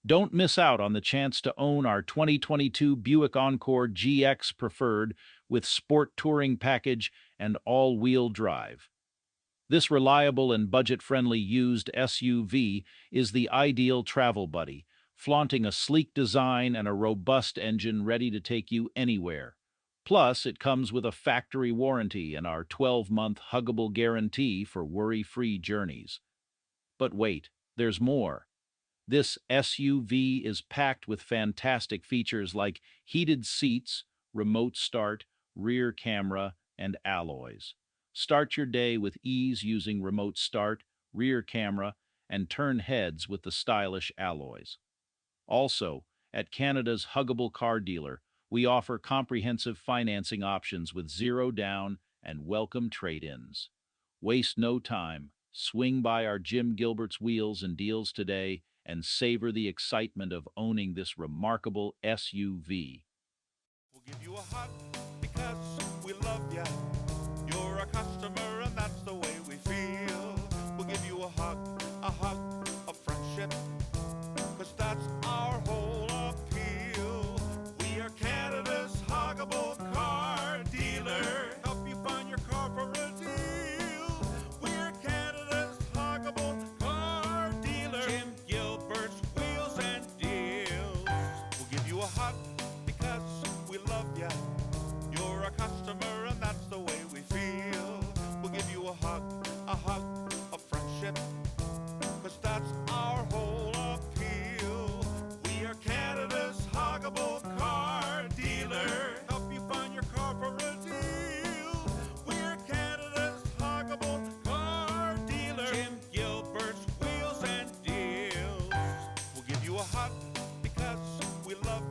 Don't miss out on the chance to own our 2022 Buick Encore GX Preferred with sport touring package and all-wheel drive. This reliable and budget-friendly used SUV is the ideal travel buddy, flaunting a sleek design and a robust engine ready to take you anywhere. Plus, it comes with a factory warranty and our 12-month huggable guarantee for worry-free journeys. But wait, there's more. This SUV is packed with fantastic features like heated seats, remote start, rear camera, and alloys. Start your day with ease using remote start, rear camera, and turn heads with the stylish alloys. Also, at Canada's Huggable Car Dealer, we offer comprehensive financing options with zero down and welcome trade-ins. Waste no time. Swing by our Jim Gilbert's wheels and deals today and savor the excitement of owning this remarkable SUV. We'll give you a hug because we love ya. You're a customer and that's the way we feel. We'll give you a hug of friendship, cause that's our whole appeal. We are Canada's huggable car dealer. Help you find your car for a deal. We're Canada's huggable car dealer. Jim Gilbert's wheels and deals. We'll give you a hug because we love ya. You're a customer and that's the way we feel. We'll give you a hug of friendship, cause that's our whole appeal. We are Canada's huggable car dealer. Help you find your car for a deal. We're Canada's huggable car dealer. Jim Gilbert's wheels and deals. We'll give you a hug because we love